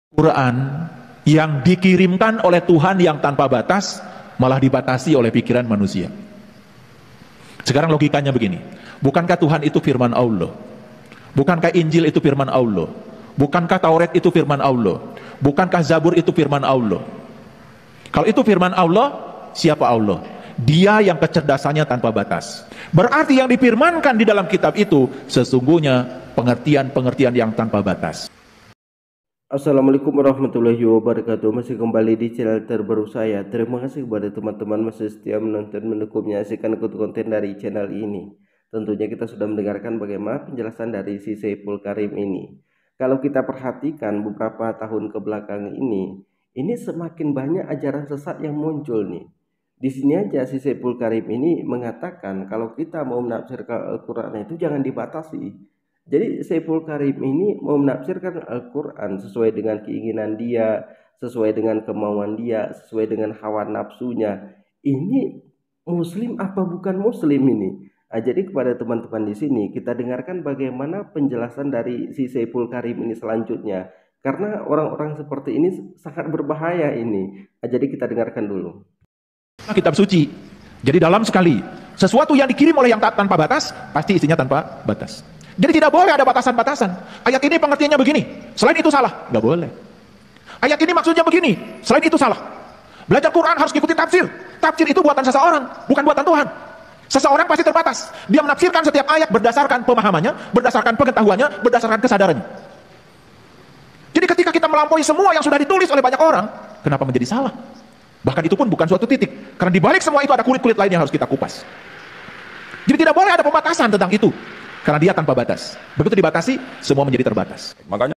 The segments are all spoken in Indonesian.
Quran yang dikirimkan oleh Tuhan yang tanpa batas malah dibatasi oleh pikiran manusia. Sekarang logikanya begini, bukankah Tuhan itu firman Allah? Bukankah Injil itu firman Allah? Bukankah Taurat itu firman Allah? Bukankah Zabur itu firman Allah? Kalau itu firman Allah, siapa Allah? Dia yang kecerdasannya tanpa batas. Berarti yang difirmankan di dalam kitab itu sesungguhnya pengertian-pengertian yang tanpa batas. Assalamualaikum warahmatullahi wabarakatuh. Masih kembali di channel terbaru saya. Terima kasih kepada teman-teman masih setia menonton, mendukung, menyaksikan konten dari channel ini. Tentunya kita sudah mendengarkan bagaimana penjelasan dari si Saiful Karim ini. Kalau kita perhatikan beberapa tahun ke belakang ini semakin banyak ajaran sesat yang muncul nih. Di sini aja si Saiful Karim ini mengatakan kalau kita mau menafsirkan Al-Quran itu jangan dibatasi. Jadi Saiful Karim ini mau menafsirkan Al-Quran sesuai dengan keinginan dia, sesuai dengan kemauan dia, sesuai dengan hawa nafsunya. Ini muslim apa bukan muslim ini? Jadi kepada teman-teman di sini kita dengarkan bagaimana penjelasan dari si Saiful Karim ini selanjutnya. Karena orang-orang seperti ini sangat berbahaya ini. Jadi kita dengarkan dulu. Kitab suci. Jadi dalam sekali, sesuatu yang dikirim oleh yang tanpa batas pasti isinya tanpa batas. Jadi tidak boleh ada batasan-batasan. Ayat ini pengertiannya begini, selain itu salah, nggak boleh. Ayat ini maksudnya begini, selain itu salah. Belajar Quran harus ikuti tafsir. Tafsir itu buatan seseorang, bukan buatan Tuhan. Seseorang pasti terbatas. Dia menafsirkan setiap ayat berdasarkan pemahamannya, berdasarkan pengetahuannya, berdasarkan kesadarannya. Jadi ketika kita melampaui semua yang sudah ditulis oleh banyak orang, kenapa menjadi salah? Bahkan itu pun bukan suatu titik, karena di balik semua itu ada kulit-kulit lain yang harus kita kupas. Jadi tidak boleh ada pembatasan tentang itu. Karena dia tanpa batas. Begitu dibatasi, semua menjadi terbatas. Makanya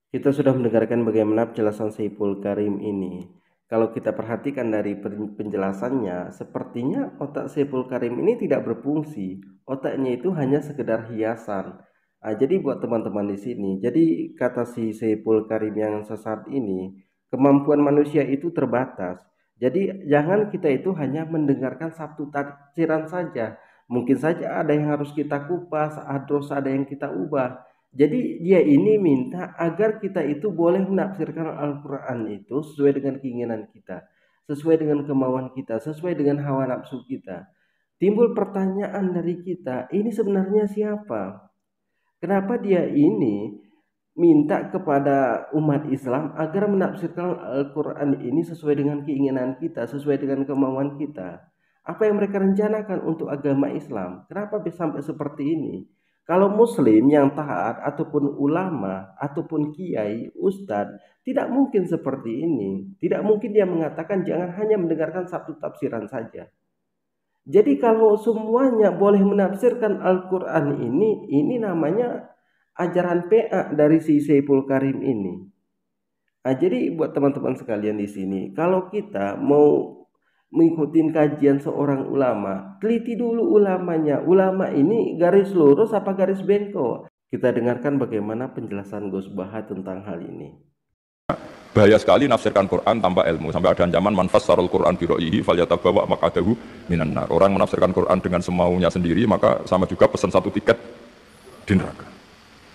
kita sudah mendengarkan bagaimana penjelasan Saiful Karim ini. Kalau kita perhatikan dari penjelasannya, sepertinya otak Saiful Karim ini tidak berfungsi. Otaknya itu hanya sekedar hiasan. Jadi buat teman-teman di sini, jadi kata si Saiful Karim yang sesat ini, kemampuan manusia itu terbatas. Jadi jangan kita itu hanya mendengarkan satu tafsiran saja. Mungkin saja ada yang harus kita kupas, ada yang kita ubah. Jadi dia ini minta agar kita itu boleh menafsirkan Al-Quran itu sesuai dengan keinginan kita, sesuai dengan kemauan kita, sesuai dengan hawa nafsu kita. Timbul pertanyaan dari kita, ini sebenarnya siapa? Kenapa dia ini minta kepada umat Islam agar menafsirkan Al-Quran ini sesuai dengan keinginan kita, sesuai dengan kemauan kita? Apa yang mereka rencanakan untuk agama Islam? Kenapa bisa sampai seperti ini? Kalau muslim yang taat ataupun ulama ataupun kiai, ustadz, tidak mungkin seperti ini. Tidak mungkin dia mengatakan jangan hanya mendengarkan satu tafsiran saja. Jadi kalau semuanya boleh menafsirkan Al-Quran ini namanya ajaran PA dari si Saiful Karim ini. Jadi buat teman-teman sekalian di sini, kalau kita mau mengikuti kajian seorang ulama, teliti dulu ulamanya. Ulama ini garis lurus apa garis bengkok? Kita dengarkan bagaimana penjelasan Gus Baha tentang hal ini. Bahaya sekali nafsirkan Quran tanpa ilmu. Sampai ada ancaman man fassarul Quran bi ra'yihi falyatabawa maq'adahu minan nar. Orang menafsirkan Quran dengan semaunya sendiri, maka sama juga pesan satu tiket di neraka.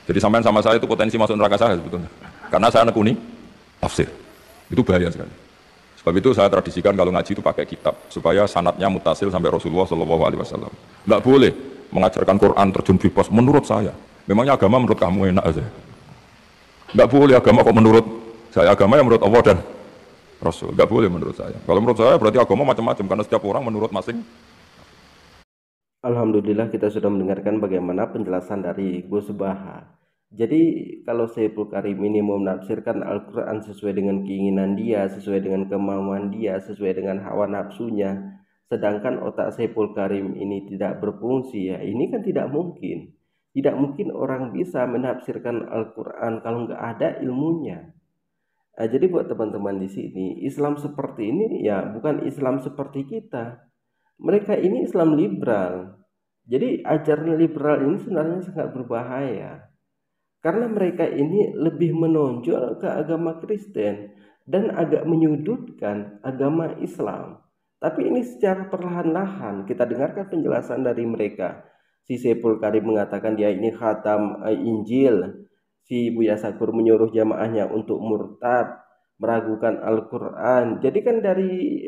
Jadi sampean sama saya itu potensi masuk neraka saya sebetulnya. Karena saya nekuni tafsir. Itu bahaya sekali. Sebab itu saya tradisikan kalau ngaji itu pakai kitab supaya sanadnya mutasil sampai Rasulullah SAW. Nggak boleh mengajarkan Quran terjun bebas menurut saya. Memangnya agama menurut kamu enak aja. Nggak boleh agama kok menurut saya. Agama yang menurut Allah dan Rasul. Nggak boleh menurut saya. Kalau menurut saya berarti agama macam-macam karena setiap orang menurut masing. Alhamdulillah kita sudah mendengarkan bagaimana penjelasan dari Gus Baha. Jadi kalau Saiful Karim ini mau menafsirkan Al-Quran sesuai dengan keinginan dia, sesuai dengan kemauan dia, sesuai dengan hawa nafsunya, sedangkan otak Saiful Karim ini tidak berfungsi, ya ini kan tidak mungkin. Tidak mungkin orang bisa menafsirkan Al-Quran kalau nggak ada ilmunya. Jadi buat teman-teman di sini, Islam seperti ini ya bukan Islam seperti kita. Mereka ini Islam liberal. Jadi ajaran liberal ini sebenarnya sangat berbahaya. Karena mereka ini lebih menonjol ke agama Kristen dan agak menyudutkan agama Islam. Tapi ini secara perlahan-lahan kita dengarkan penjelasan dari mereka. Si Saiful Karim mengatakan dia ini khatam Injil. si Buya Sakur menyuruh jamaahnya untuk murtad, meragukan Al-Quran. Jadi kan dari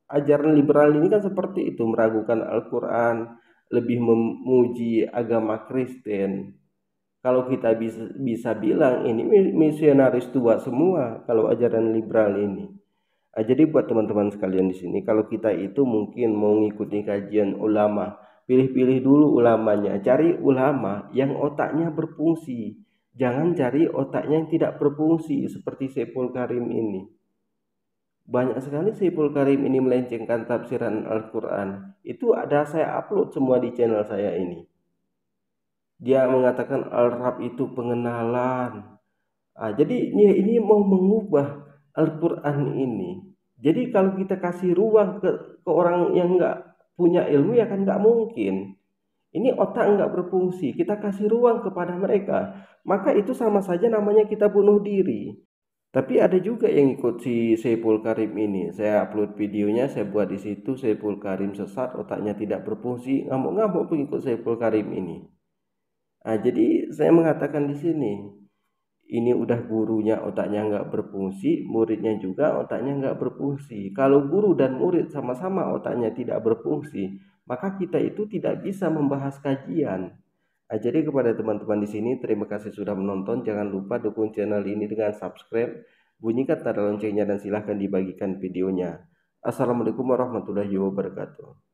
ajaran liberal ini kan seperti itu, meragukan Al-Quran, lebih memuji agama Kristen. Kalau kita bisa bilang ini misionaris tua semua kalau ajaran liberal ini. Jadi buat teman-teman sekalian di sini, kalau kita itu mungkin mau ngikuti kajian ulama, pilih-pilih dulu ulamanya, cari ulama yang otaknya berfungsi. Jangan cari otaknya yang tidak berfungsi seperti Saiful Karim ini. Banyak sekali Saiful Karim ini melencengkan tafsiran Al-Quran. Itu ada saya upload semua di channel saya ini. Dia mengatakan Al-Rab itu pengenalan. Jadi ini mau mengubah Al-Quran ini. Jadi kalau kita kasih ruang ke orang yang nggak punya ilmu ya kan nggak mungkin. Ini otak nggak berfungsi. Kita kasih ruang kepada mereka. Maka itu sama saja namanya kita bunuh diri. Tapi ada juga yang ikut si Saiful Karim ini. Saya upload videonya, saya buat di situ Saiful Karim sesat, otaknya tidak berfungsi, ngamuk-ngamuk pengikut Saiful Karim ini. Jadi saya mengatakan di sini, ini udah gurunya otaknya nggak berfungsi, muridnya juga otaknya nggak berfungsi. Kalau guru dan murid sama-sama otaknya tidak berfungsi, maka kita itu tidak bisa membahas kajian. Jadi kepada teman-teman di sini, terima kasih sudah menonton. Jangan lupa dukung channel ini dengan subscribe, bunyikan tanda loncengnya dan silahkan dibagikan videonya. Assalamualaikum warahmatullahi wabarakatuh.